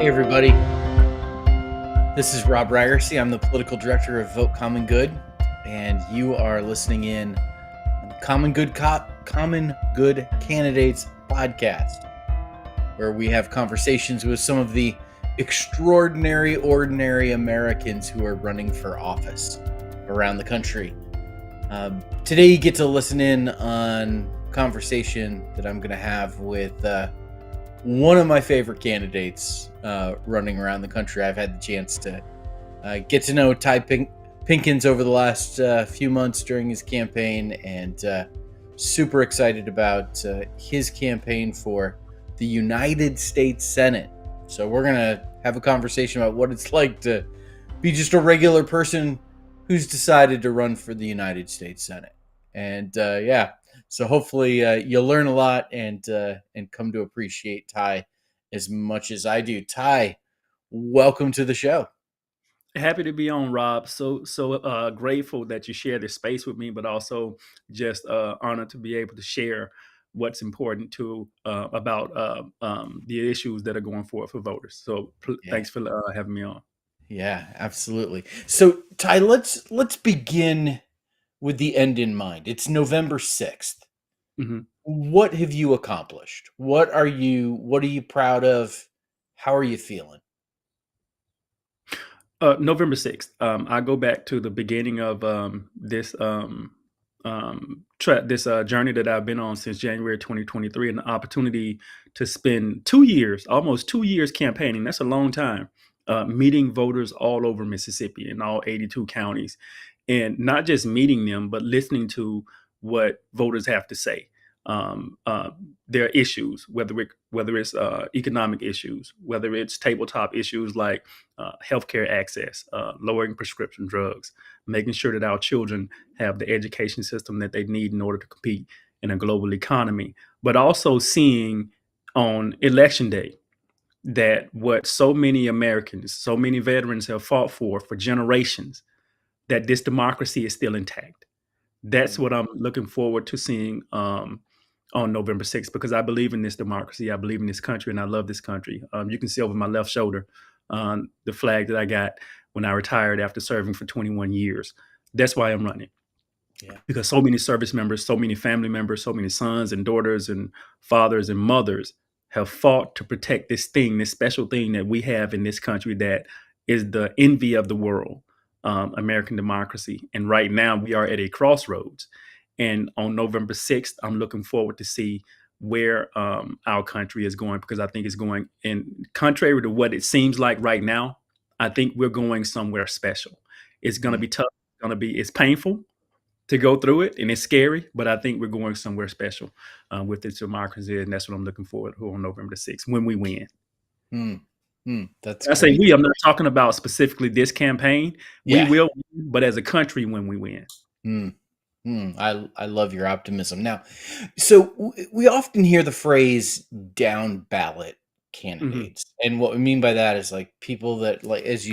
Hey everybody, this is Robb Ryerse. I'm the political director of Vote Common Good, and you are listening in on the Common Good Candidates podcast, where we have conversations with some of the extraordinary, ordinary Americans who are running for office around the country. Today you get to listen in on a conversation that I'm going to have with one of my favorite candidates running around the country. I've had the chance to get to know Ty Pinkins over the last few months during his campaign, and super excited about his campaign for the United States Senate. So we're going to have a conversation about what it's like to be just a regular person who's decided to run for the United States Senate. And so hopefully you'll learn a lot and come to appreciate Ty as much as I do. Ty, welcome to the show. Happy to be on, Rob. So grateful that you share this space with me, but also just honored to be able to share what's important to about the issues that are going forward for voters. So thanks for having me on. Yeah, absolutely. So Ty, let's begin with the end in mind. It's November 6th. Mm-hmm. What have you accomplished? What are you proud of? How are you feeling? November 6th. I go back to the beginning of this journey that I've been on since January 2023, and the opportunity to spend 2 years, almost 2 years campaigning. That's a long time. Meeting voters all over Mississippi in all 82 counties, and not just meeting them, but listening to what voters have to say. Their issues, whether it's economic issues, whether it's tabletop issues like healthcare access, lowering prescription drugs, making sure that our children have the education system that they need in order to compete in a global economy, but also seeing on election day that what so many Americans, so many veterans have fought for generations, that this democracy is still intact. That's what I'm looking forward to seeing on November 6th, because I believe in this democracy. I believe in this country, and I love this country. You can see over my left shoulder the flag that I got when I retired after serving for 21 years. That's why I'm running. Yeah. Because so many service members, so many family members, so many sons and daughters and fathers and mothers have fought to protect this thing, this special thing that we have in this country that is the envy of the world, American democracy. And right now we are at a crossroads. And on November 6th, I'm looking forward to see where our country is going, because I think it's going in contrary to what it seems like right now. I think we're going somewhere special. It's going to be tough. It's painful to go through it, and it's scary, but I think we're going somewhere special with this democracy, and that's what I'm looking forward to on November 6th when we win. That's I great. say we. I'm not talking about specifically this campaign. Yeah. We will win, but as a country when we win. I love your optimism. Now, so we often hear the phrase down ballot candidates. Mm-hmm. And what we mean by that is like people that, like, as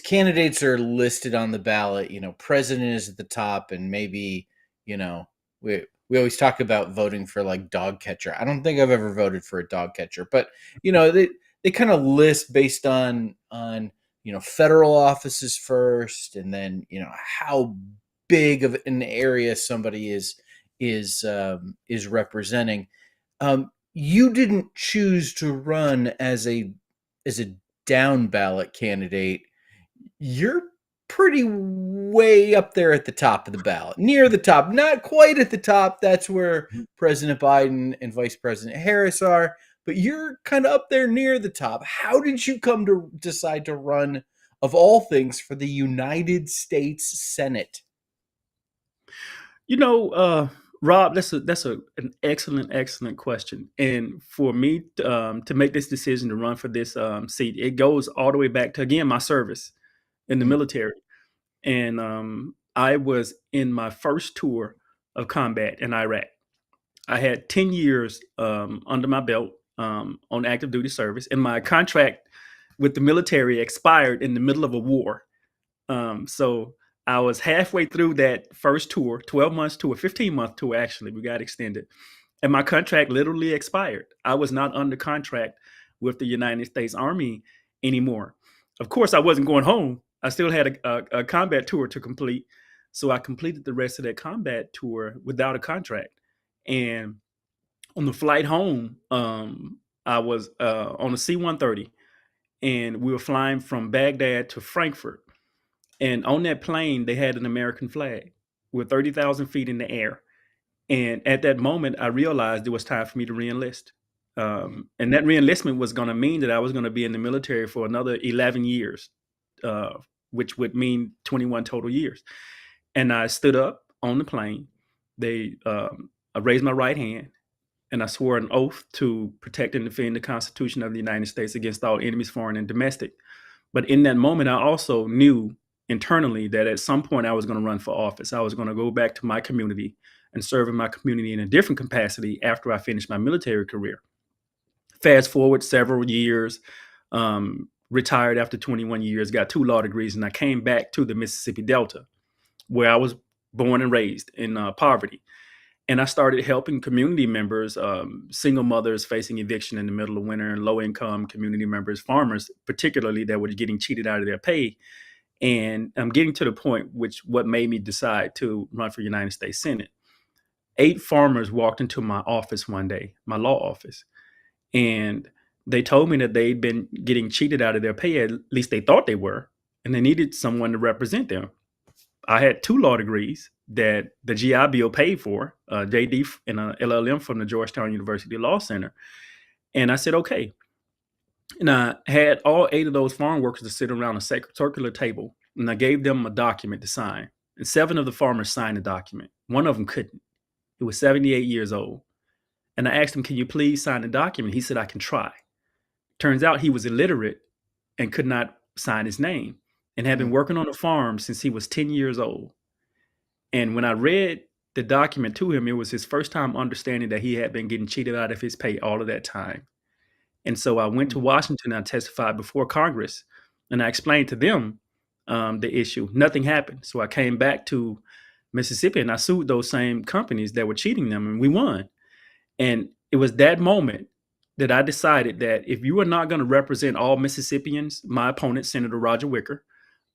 candidates are listed on the ballot, president is at the top, and maybe, we always talk about voting for like dog catcher. I don't think I've ever voted for a dog catcher, but they kind of list based on federal offices first, and then how big of an area somebody is representing. You didn't choose to run as a down ballot candidate. You're pretty way up there at the top of the ballot, near the top, not quite at the top. That's where President Biden and Vice President Harris are, but you're kind of up there near the top. How did you come to decide to run, of all things, for the United States Senate? Rob, that's an excellent question. And for me to make this decision to run for this seat, it goes all the way back to, again, my service in the military. And I was in my first tour of combat in Iraq. I had 10 years under my belt on active duty service, and my contract with the military expired in the middle of a war. So I was halfway through that first tour, 12 months tour, 15-month tour, actually. We got extended. And my contract literally expired. I was not under contract with the United States Army anymore. Of course, I wasn't going home. I still had a combat tour to complete. So I completed the rest of that combat tour without a contract. And on the flight home, I was on a C-130, and we were flying from Baghdad to Frankfurt. And on that plane, they had an American flag. We're 30,000 feet in the air. And at that moment, I realized it was time for me to reenlist. And that reenlistment was going to mean that I was going to be in the military for another 11 years, uh, which would mean 21 total years. And I stood up on the plane. I raised my right hand, and I swore an oath to protect and defend the Constitution of the United States against all enemies, foreign and domestic. But in that moment, I also knew internally that at some point I was going to run for office. I was going to go back to my community and serve in my community in a different capacity after I finished my military career. Fast forward several years, retired after 21 years, got 2 law degrees, and I came back to the Mississippi Delta, where I was born and raised in poverty. And I started helping community members, single mothers facing eviction in the middle of winter, and low-income community members, farmers particularly, that were getting cheated out of their pay. And I'm getting to the point what made me decide to run for United States Senate. 8 farmers walked into my office one day, my law office, and they told me that they'd been getting cheated out of their pay, at least they thought they were, and they needed someone to represent them. I had 2 law degrees that the GI Bill paid for, JD and an LLM from the Georgetown University Law Center. And I said, okay. And I had all 8 of those farm workers to sit around a circular table, and I gave them a document to sign. And 7 of the farmers signed the document. One of them couldn't. He was 78 years old. And I asked him, can you please sign the document? He said, I can try. Turns out he was illiterate and could not sign his name, and had been working on a farm since he was 10 years old. And when I read the document to him, it was his first time understanding that he had been getting cheated out of his pay all of that time. And so I went to Washington and I testified before Congress, and I explained to them the issue. Nothing happened. So I came back to Mississippi and I sued those same companies that were cheating them, and we won. And it was that moment that I decided that if you are not going to represent all Mississippians, my opponent, Senator Roger Wicker,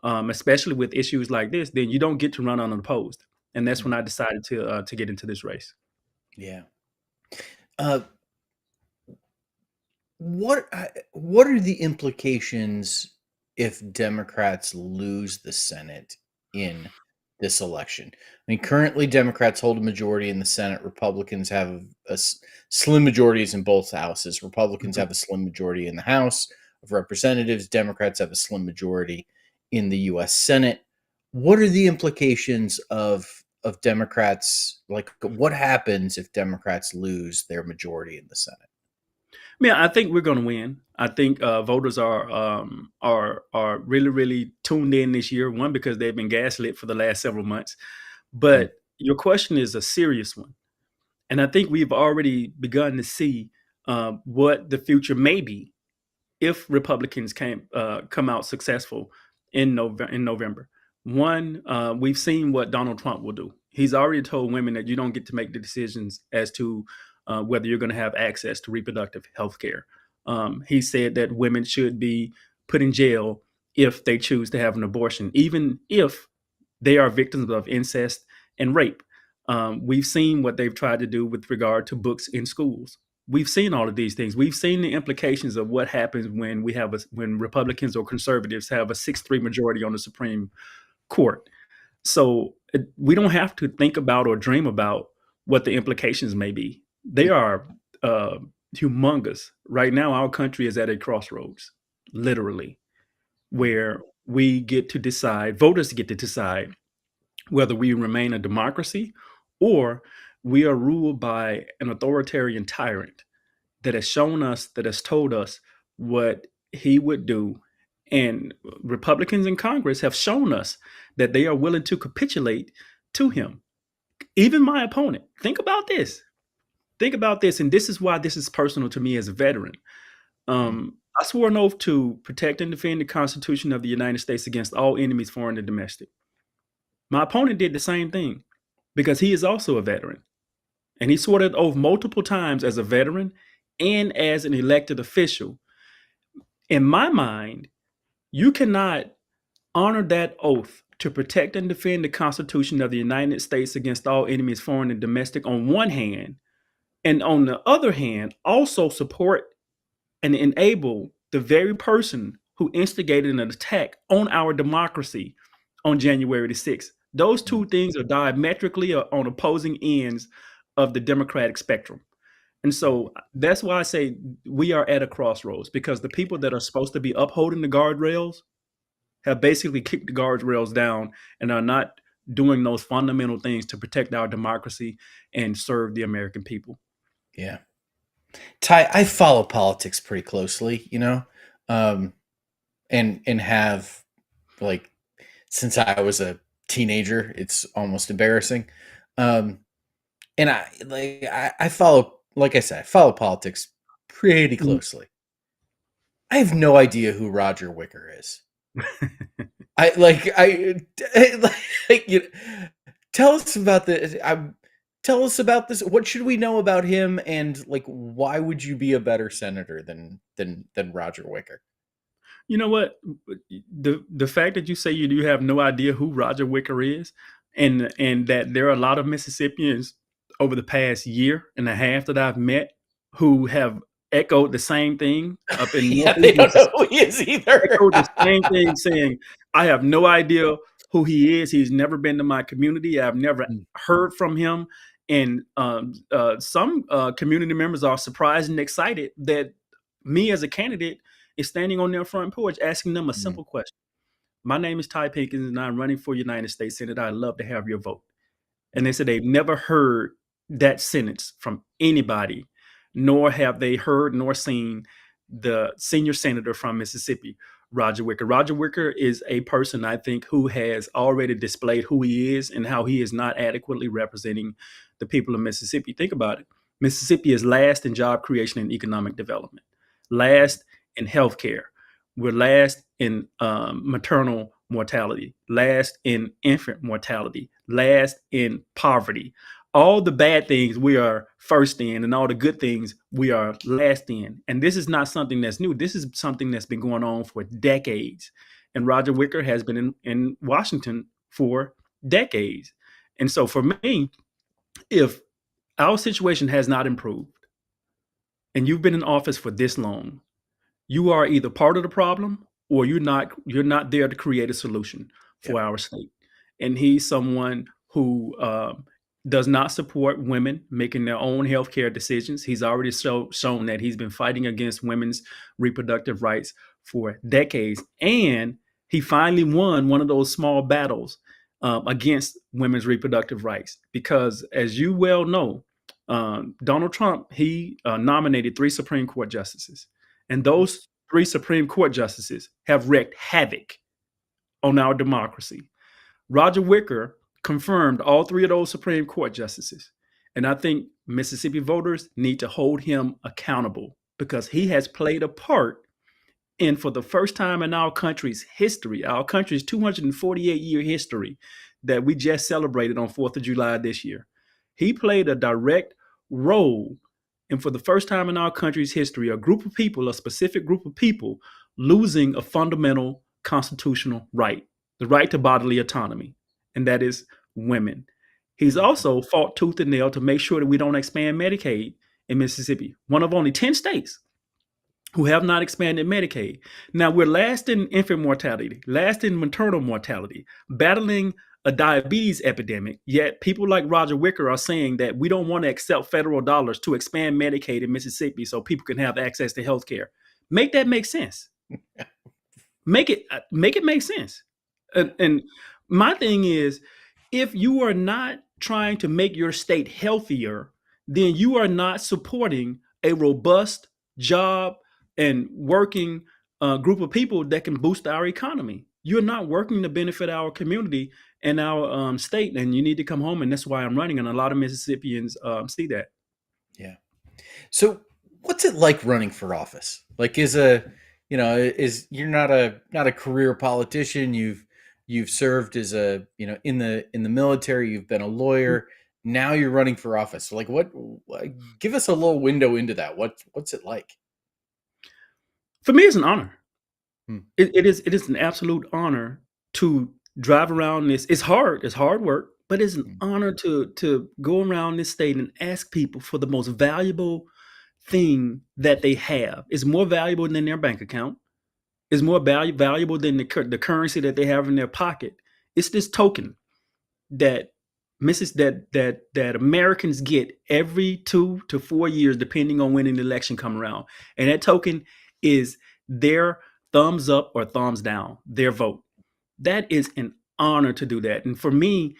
especially with issues like this, then you don't get to run unopposed. And that's when I decided to get into this race. Yeah. What are the implications if Democrats lose the Senate in this election? I mean, currently Democrats hold a majority in the Senate. Republicans have slim majorities in both houses. Republicans have a slim majority in the House of Representatives. Democrats have a slim majority in the U.S. Senate. What are the implications of Democrats? Like, what happens if Democrats lose their majority in the Senate? Yeah, I think we're going to win. I think voters are really, really tuned in this year. One, because they've been gaslit for the last several months. But your question is a serious one, and I think we've already begun to see what the future may be if Republicans come out successful in November. One, we've seen what Donald Trump will do. He's already told women that you don't get to make the decisions as to whether you're going to have access to reproductive health care. He said that women should be put in jail if they choose to have an abortion, even if they are victims of incest and rape. We've seen what they've tried to do with regard to books in schools. We've seen all of these things. We've seen the implications of what happens when when Republicans or conservatives have a 6-3 majority on the Supreme Court. So we don't have to think about or dream about what the implications may be. They are humongous. Right now, our country is at a crossroads, literally, where we get to decide, voters get to decide whether we remain a democracy or we are ruled by an authoritarian tyrant that has shown us, that has told us what he would do. And Republicans in Congress have shown us that they are willing to capitulate to him. Even my opponent. Think about this. And this is why this is personal to me as a veteran. I swore an oath to protect and defend the Constitution of the United States against all enemies, foreign and domestic. My opponent did the same thing because he is also a veteran. And he swore that oath multiple times as a veteran and as an elected official. In my mind, you cannot honor that oath to protect and defend the Constitution of the United States against all enemies, foreign and domestic, on one hand, and on the other hand, also support and enable the very person who instigated an attack on our democracy on January the 6th. Those Mm, two things are diametrically on opposing ends of the democratic spectrum. And mm. so that's why I say we are at a crossroads, because the people that are supposed to be upholding the guardrails have basically kicked the guardrails down and are not doing those fundamental things to protect our democracy and serve the American people. Yeah. Ty, I follow politics pretty closely, um, and have, like, since I was a teenager. It's almost embarrassing. Um, and I follow, like I said, I follow politics pretty Mhm. closely. I have no idea who Roger Wicker is. I like I like tell us about the tell us about this. What should we know about him, and like why would you be a better senator than Roger Wicker? You know what? The fact that you say you have no idea who Roger Wicker is, and that there are a lot of Mississippians over the past year and a half that I've met who have echoed the same thing up in Yeah, Northeast they don't know Mississippi. who he is either. Echoed the same thing, saying, "I have no idea who he is. He's never been to my community. I've never heard from him." And some community members are surprised and excited that me as a candidate is standing on their front porch asking them a Mm, simple question. My name is Ty Pinkins, and I'm running for United States Senate. I'd love to have your vote. And they said they've never heard that sentence from anybody, nor have they heard nor seen the senior senator from Mississippi, Roger Wicker. Roger Wicker is a person, I think, who has already displayed who he is and how he is not adequately representing the people of Mississippi. Think about it. Mississippi is last in job creation and economic development, last in healthcare. We're last in maternal mortality, last in infant mortality, last in poverty. All the bad things we are first in, and all the good things we are last in. And this is not something that's new. This is something that's been going on for decades. And Roger Wicker has been in Washington for decades. And so for me, if our situation has not improved and you've been in office for this long, you are either part of the problem or you're not there to create a solution yeah. for our state. And he's someone who does not support women making their own healthcare decisions. He's already shown that he's been fighting against women's reproductive rights for decades, and he finally won one of those small battles against women's reproductive rights. Because, as you well know, Donald Trump, he nominated 3 Supreme Court justices, and those 3 Supreme Court justices have wreaked havoc on our democracy. Roger Wicker confirmed all 3 of those Supreme Court justices. And I think Mississippi voters need to hold him accountable because he has played a part in, for the first time in our country's history, our country's 248-year history that we just celebrated on 4th of July this year. He played a direct role, and for the first time in our country's history, a group of people, a specific group of people, losing a fundamental constitutional right, the right to bodily autonomy, and that is women. He's Mhm. also fought tooth and nail to make sure that we don't expand Medicaid in Mississippi, one of only 10 states who have not expanded Medicaid. Now we're last in infant mortality, last in maternal mortality, battling a diabetes epidemic. Yet people like Roger Wicker are saying that we don't want to accept federal dollars to expand Medicaid in Mississippi so people can have access to health care. Make that make sense. Make it make sense. And my thing is, if you are not trying to make your state healthier, then you are not supporting a robust job and working group of people that can boost our economy. You're not working to benefit our community and our state, and you need to come home. And that's why I'm running. And a lot of Mississippians see that. Yeah. So, what's it like running for office? Like, is you're not a career politician. You've served as a, in the military. You've been a lawyer. Now you're running for office. So, like, give us a little window into that. What's it like? For me, it's an honor. Mm, It is an absolute honor to drive around this. It's hard work, but it's an mm, honor to go around this state and ask people for the most valuable thing that they have. It's more valuable than their bank account. It's more valuable than the currency that they have in their pocket. It's this token that Mrs. that Americans get every 2 to 4 years, depending on when an election come around, and that token is their thumbs up or thumbs down, their vote. That is an honor to do that. And for me,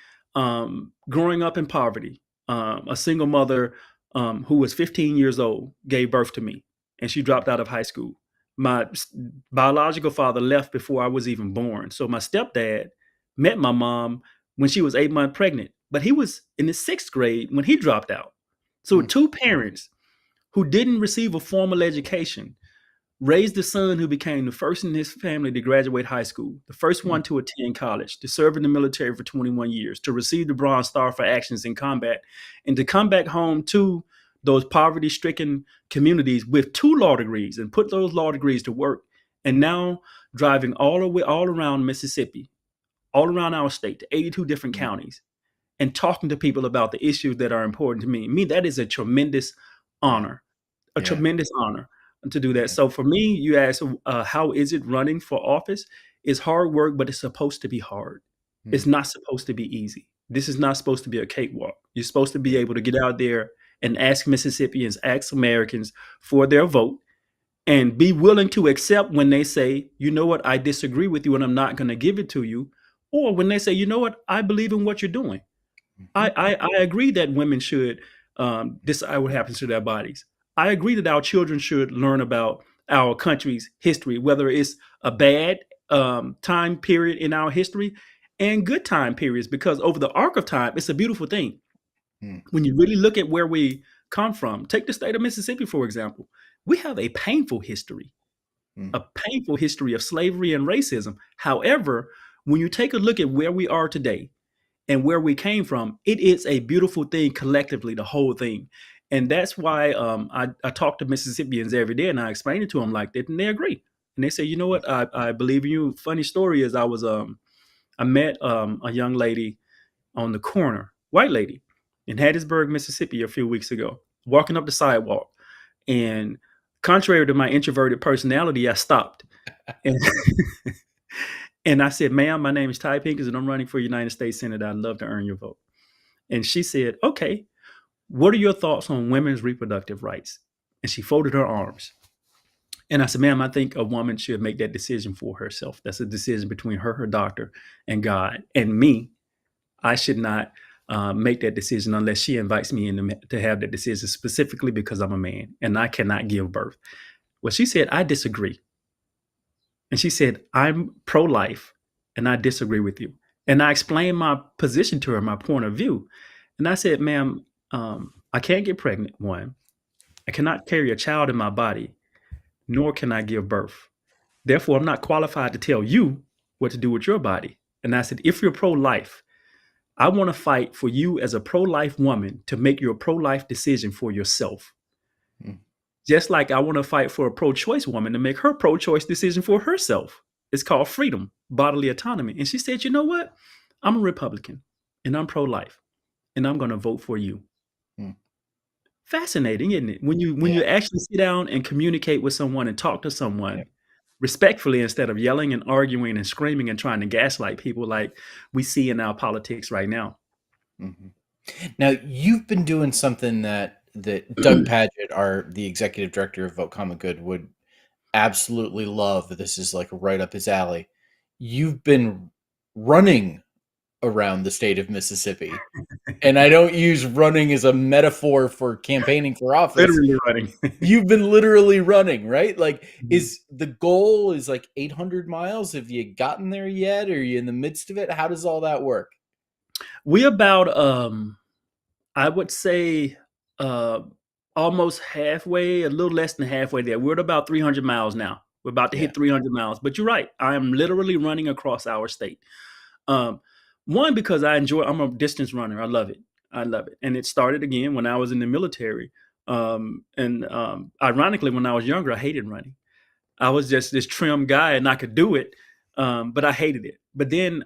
growing up in poverty, a single mother who was 15 years old gave birth to me, and she dropped out of high school. My biological father left before I was even born. So my stepdad met my mom when she was 8 months pregnant, but he was in the sixth grade when he dropped out. So mm, two parents who didn't receive a formal education raised a son who became the first in his family to graduate high school, the first mm, one to attend college, to serve in the military for 21 years, to receive the Bronze Star for actions in combat, and to come back home to those poverty stricken communities with 2 law degrees and put those law degrees to work. And now driving all around Mississippi, all around our state to 82 different mm. counties and talking to people about the issues that are important to me. Me, that is a tremendous Yeah, honor, a yeah, tremendous honor to do that. yeah. So for me, you ask, how is it running for office? It's hard work, but it's supposed to be hard. It's Mm, not supposed to be easy. This is not supposed to be a cakewalk. You're supposed to be yeah. able to get out there and ask Mississippians, ask Americans for their vote and be willing to accept when they say, you know what, I disagree with you and I'm not going to give it to you. Or when they say, you know what, I believe in what you're doing. Mhm, I agree that women should decide what happens to their bodies. I agree that our children should learn about our country's history, whether it's a bad time period in our history and good time periods, because over the arc of time, it's a beautiful thing. mm, When you really look at where we come from, take the state of Mississippi, for example. We have mm, a painful history of slavery and racism. However, when you take a look at where we are today, and where we came from, it is a beautiful thing collectively, the whole thing. And that's why I talk to Mississippians every day and I explain it to them like that, and they agree. And they say, you know what, I believe in you. Funny story is I met a young lady on the corner, white lady, in Hattiesburg, Mississippi, a few weeks ago, walking up the sidewalk. And contrary to my introverted personality, I stopped. And and I said, ma'am, my name is Ty Pinkins and I'm running for United States Senate. I'd love to earn your vote. And she said, okay, what are your thoughts on women's reproductive rights? And she folded her arms. And I said, ma'am, I think a woman should make that decision for herself. That's a decision between her doctor, and God. And me, I should not make that decision unless she invites me in to have that decision, specifically because I'm a man and I cannot give birth. Well, she said, I disagree. And she said, I'm pro life and I disagree with you. And I explained my position to her, my point of view. And I said, ma'am, I can't get pregnant, one. I cannot carry a child in my body, nor can I give birth. Therefore, I'm not qualified to tell you what to do with your body. And I said, if you're pro life, I want to fight for you as a pro life woman to make your pro life decision for yourself. mm. Just like I want to fight for a pro choice woman to make her pro choice decision for herself. It's called freedom, bodily autonomy. And she said, you know what? I'm a Republican and I'm pro life and I'm going to vote for you. Mm. Fascinating, isn't it? When Yeah, you actually sit down and communicate with someone and talk to yeah. someone respectfully instead of yelling and arguing and screaming and trying to gaslight people like we see in our politics right now. Mhm. Now, you've been doing something that Doug Padgett, the executive director of Vote Common Good, would absolutely love. This is like right up his alley. You've been running around the state of Mississippi. And I don't use running as a metaphor for campaigning for office. Literally running. You've been literally running, right? Like, is the goal is like 800 miles? Have you gotten there yet? Are you in the midst of it? How does all that work? We about I would say uh almost halfway, a little less than halfway there. We're at about 300 miles now. We're about to Yeah. hit 300 miles. But you're right. I am literally running across our state. Um, one, because I'm a distance runner. I love it. I love it. And it started again when I was in the military. And ironically, when I was younger, I hated running. I was just this trim guy and I could do it, but I hated it. But then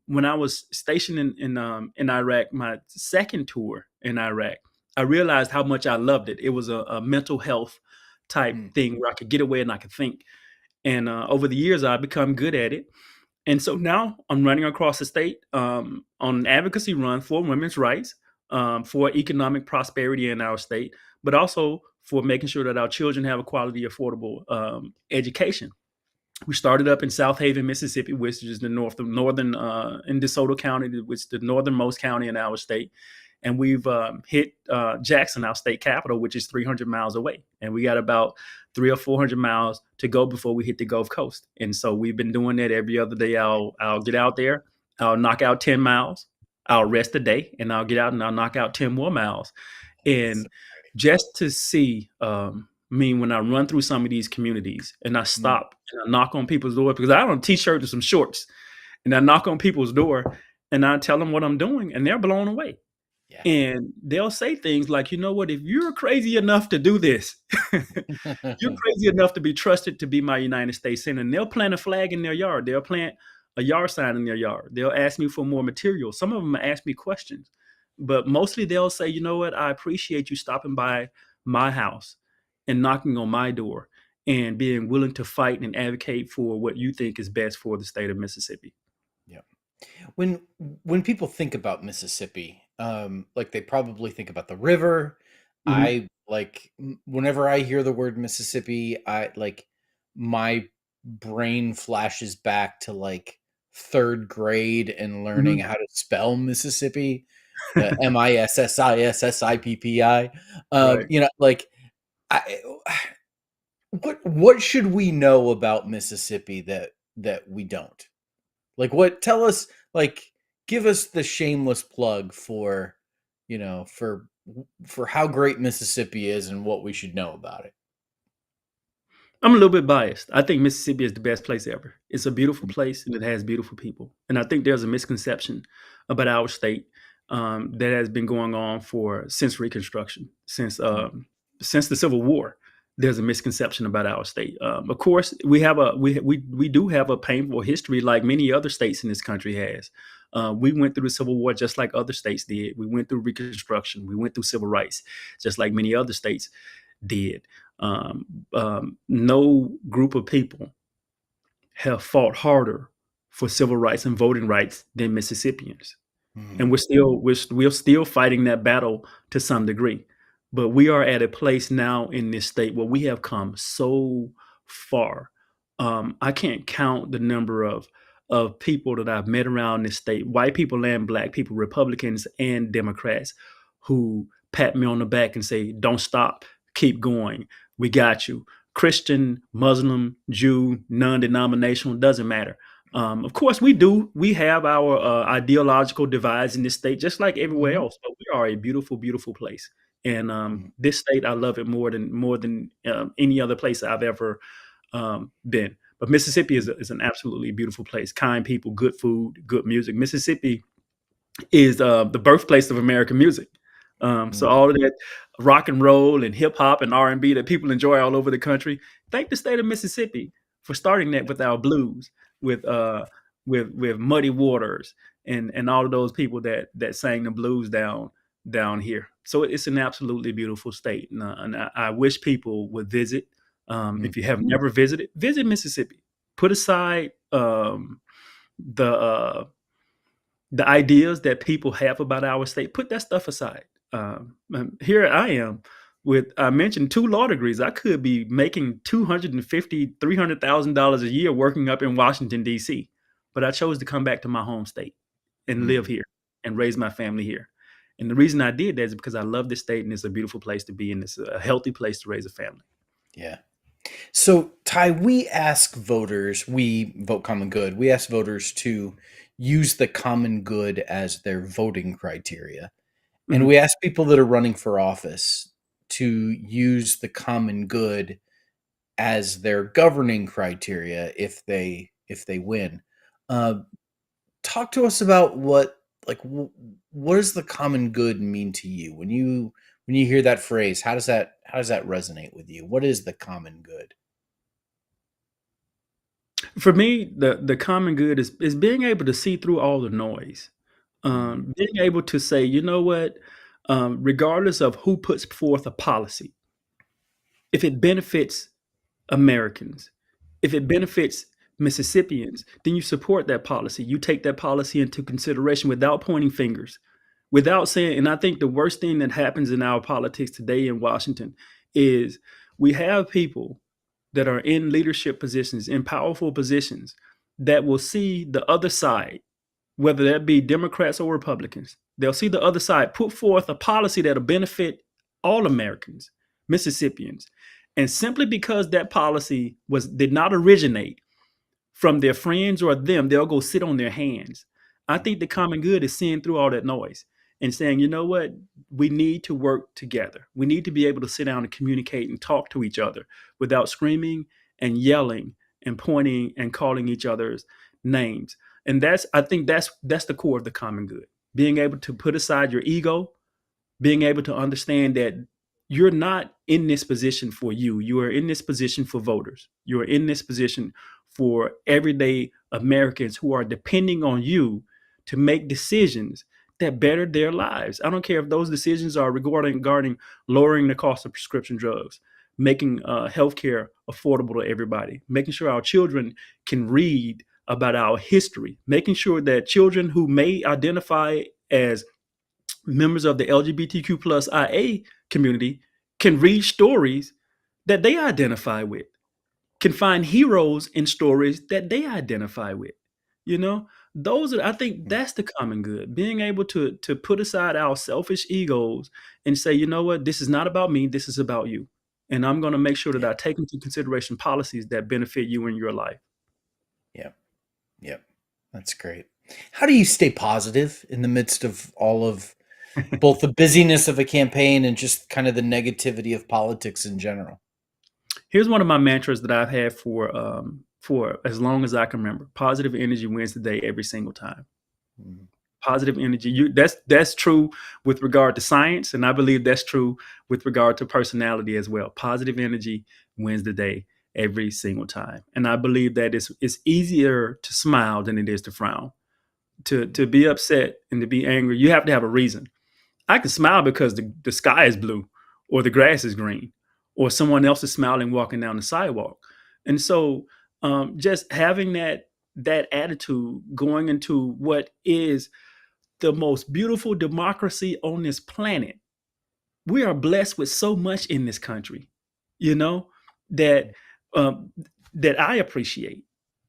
when I was stationed in Iraq, my second tour in Iraq, I realized how much I loved it. It was a mental health type Mm, thing where I could get away and I could think. And over the years, I've become good at it. And so now I'm running across the state on an advocacy run for women's rights, for economic prosperity in our state, but also for making sure that our children have a quality, affordable education. We started up in South Haven, Mississippi, which is the northern in DeSoto County, which is the northernmost county in our state. And we've hit Jackson, our state capital, which is 300 miles away. And we got about 300 or 400 miles to go before we hit the Gulf Coast. And so we've been doing that every other day. I'll get out there, I'll knock out 10 miles, I'll rest a day, and I'll get out and I'll knock out 10 more miles. so And just to see, when I run through some of these communities and I mm, stop and I knock on people's door because I have on a t-shirt and some shorts, and I knock on people's door and I tell them what I'm doing, and they're blown away. yeah. And they'll say things like, you know what, if you're crazy enough to do this, you're crazy enough to be trusted to be my United States Senator. And they'll plant a flag in their yard. They'll plant a yard sign in their yard. They'll ask me for more material. Some of them ask me questions, but mostly they'll say, you know what, I appreciate you stopping by my house and knocking on my door and being willing to fight and advocate for what you think is best for the state of Mississippi. Yeah. When people think about Mississippi, like they probably think about the river. Hmm. I like whenever I hear the word Mississippi, I like my brain flashes back to like third grade and learning Hmm. how to spell Mississippi, Mississippi. Right. Like I, what should we know about Mississippi that we don't? Like what tell us like give us the shameless plug for, you know, for how great Mississippi is and what we should know about it. I'm a little bit biased. I think Mississippi is the best place ever. It's a beautiful Mm, place and it has beautiful people. And I think there's a misconception about our state that has been going on for since Reconstruction, mm, since the Civil War. There's a misconception about our state. Of course, we do have a painful history, like many other states in this country has. We went through the Civil War just like other states did. We went through Reconstruction. We went through civil rights, just like many other states did. No group of people have fought harder for civil rights and voting rights than Mississippians, mm, and we're still fighting that battle to some degree. But we are at a place now in this state where we have come so far. I can't count the number of people that I've met around this state, white people and black people, Republicans and Democrats, who pat me on the back and say, "Don't stop, keep going. We got you." Christian, Muslim, Jew, non-denominational, doesn't matter. Of course, we do. We have our ideological divides in this state, just like everywhere mhm, else. But we are a beautiful, beautiful place, and mm, this state, I love it more than any other place I've ever been. But Mississippi mm, is an absolutely beautiful place. Kind people, good food, good music. Mississippi is the birthplace of American music. So mm, all of that rock and roll and hip hop and R&B that people enjoy all over the country. Thank the state of Mississippi for starting that with our blues, with with Muddy Waters and all of those people that sang the blues down here. So it's an absolutely beautiful state, and I wish people would visit. mm, If you have never visited, visit Mississippi. Put aside the the ideas that people have about our state, put that stuff aside. Here I am with, I mentioned, two law degrees. I could be making $250,000 $300,000 a year working up in Washington, D.C., but I chose to come back to my home state and live mm, here and raise my family here. And the reason I did that is because I love this state and it's a beautiful place to be and it's a healthy place to raise a family. yeah. So, Ty, we ask voters, we vote common good, we ask voters to use the common good as their voting criteria. And Mhm. we ask people that are running for office to use the common good as their governing criteria if they win. Uh, Talk to us about what does the common good mean to you when you hear that phrase? How does that resonate with you? What is the common good? For me, the common good is being able to see through all the noise. Mhm. Being able to say, you know what, regardless of who puts forth a policy, if it benefits Americans, if it benefits Mississippians, then you support that policy. You take that policy into consideration without pointing fingers, without saying, and I think the worst thing that happens in our politics today in Washington is we have people that are in leadership positions, in powerful positions, that will see the other side, whether that be Democrats or Republicans. They'll see the other side put forth a policy that'll benefit all Americans, Mississippians. And simply because that policy did not originate from their friends or them, they'll go sit on their hands. I think the common good is seeing through all that noise and saying, you know what, we need to work together. We need to be able to sit down and communicate and talk to each other without screaming and yelling and pointing and calling each other's names. And I think that's the core of the common good. Being able to put aside your ego, being able to understand that you're not in this position for you. You are in this position for voters. You are in this position for everyday Americans who are depending on you to make decisions that better their lives. I don't care if those decisions are regarding lowering the cost of prescription drugs, making healthcare affordable to everybody, making sure our children can read about our history, making sure that children who may identify as members of the LGBTQ plus IA community can read stories that they identify with, can find heroes in stories that they identify with. You know, I think Mm. that's the common good. Being able to put aside our selfish egos and say, you know what, this is not about me, this is about you. And I'm going to make sure that Yeah. I take into consideration policies that benefit you in your life. Yep. Yep. That's great. How do you stay positive in the midst of all of both the busyness of a campaign and just kind of the negativity of politics in general? Here's one of my mantras that I've had for as long as I can remember. Positive energy wins the day every single time. Mhm. Positive energy. That's true with regard to science, and I believe that's true with regard to personality as well. Positive energy wins the day every single time, and I believe that it's easier to smile than it is to frown. To be upset and to be angry, you have to have a reason. I can smile because the sky is blue or the grass is green or someone else is smiling walking down the sidewalk. And so just having that attitude going into what is the most beautiful democracy on this planet. We are blessed with so much in this country, you know, that um, that I appreciate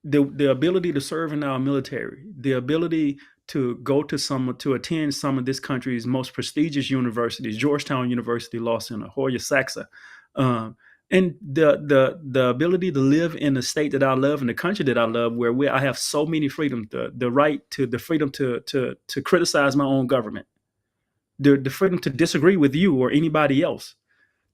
the ability to serve in our military, the ability to go to attend some of this country's most prestigious universities, Georgetown University Law Center, Hoya Saxa, um, and the ability to live in the state that I love, in the country that I love, where I have so many freedom, the right to the freedom to criticize my own government, the freedom to disagree with you or anybody else,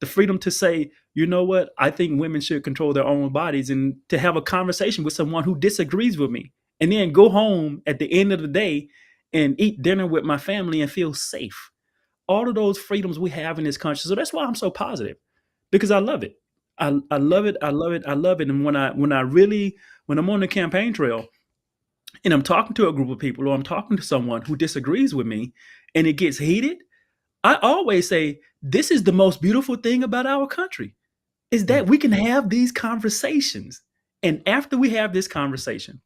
the freedom to say, you know what, I think women should control their own bodies, and to have a conversation with someone who disagrees with me, and then go home at the end of the day and eat dinner with my family and feel safe. All of those freedoms we have in this country. So that's why I'm so positive, because I love it. I Yeah. love it. I love it. I love it. And when I'm on the campaign trail and I'm talking to a group of people or I'm talking to someone who disagrees with me and it gets heated, I always say, this is the most beautiful thing about our country, is Mm. that we can have these conversations. And after we have this conversation,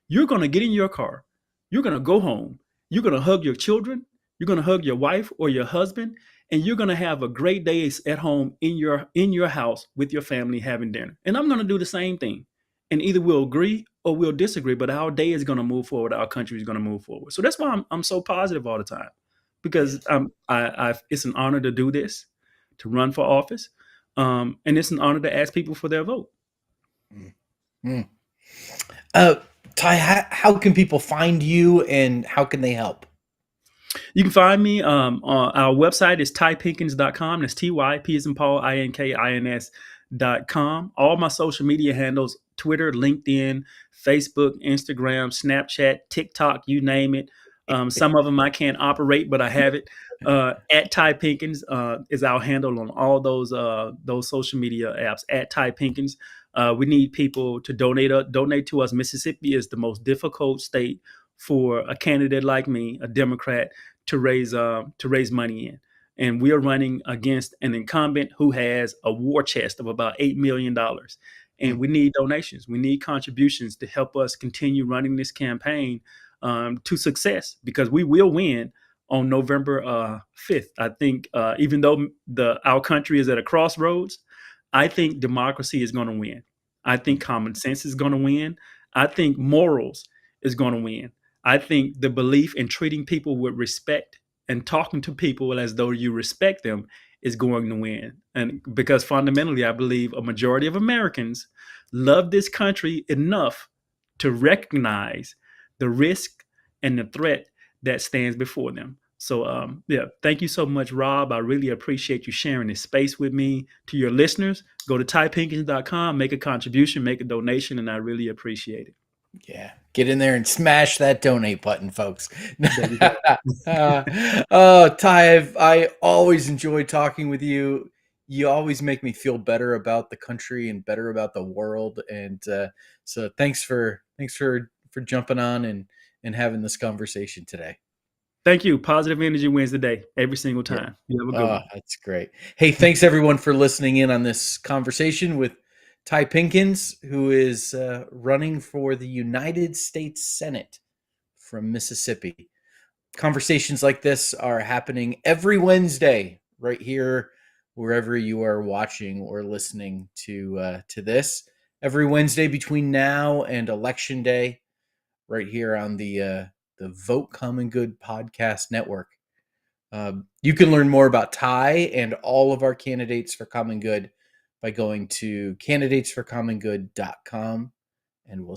you're going to get in your car, you're going to go home, you're going to hug your children, you're going to hug your wife or your husband, and you're going to have a great day at home in your house with your family having dinner. And I'm going to do the same thing. And either we'll agree or we'll disagree, but our day is going to move forward, our country is going to move forward. So that's why I'm so positive all the time, because Yes. it's an honor to do this, to run for office, and it's an honor to ask people for their vote. Mm. Mm. Uh, Ty, how can people find you and how can they help? You can find me on our website is typinkins.com. That's TYP as in Paul, INKINS.com. All my social media handles, Twitter, LinkedIn, Facebook, Instagram, Snapchat, TikTok, you name it. Some of them I can't operate, but I have it. At Ty Pinkins is our handle on all those social media apps. At Ty Pinkins. We need people to donate to us. Mississippi is the most difficult state for a candidate like me, a Democrat, to raise money in. And we are running against an incumbent who has a war chest of about $8 million. And Mm. we need donations. We need contributions to help us continue running this campaign to success, because we will win on November 5th. I think even though our country is at a crossroads, I think democracy is going to win. I think common sense is going to win. I think morals is going to win. I think the belief in treating people with respect and talking to people as though you respect them is going to win. And because fundamentally, I believe a majority of Americans love this country enough to recognize the risk and the threat that stands before them. So, yeah, thank you so much, Rob. I really appreciate you sharing this space with me. To your listeners, go to typinkins.com, make a contribution, make a donation, and I really appreciate it. Yeah, get in there and smash that donate button, folks. There you go. Oh, Ty, I always enjoy talking with you. You always make me feel better about the country and better about the world. And so, thanks for jumping on and having this conversation today. Thank you. Positive energy wins the day every single Yeah. time. You have a good Oh, one. that's great. Hey, thanks everyone for listening in on this conversation with Ty Pinkins, who is running for the United States Senate from Mississippi. Conversations like this are happening every Wednesday right here, wherever you are watching or listening to this. Every Wednesday between now and Election Day, right here on the Vote Common Good podcast network. You can learn more about Ty and all of our candidates for common good by going to candidatesforcommongood.com, and we'll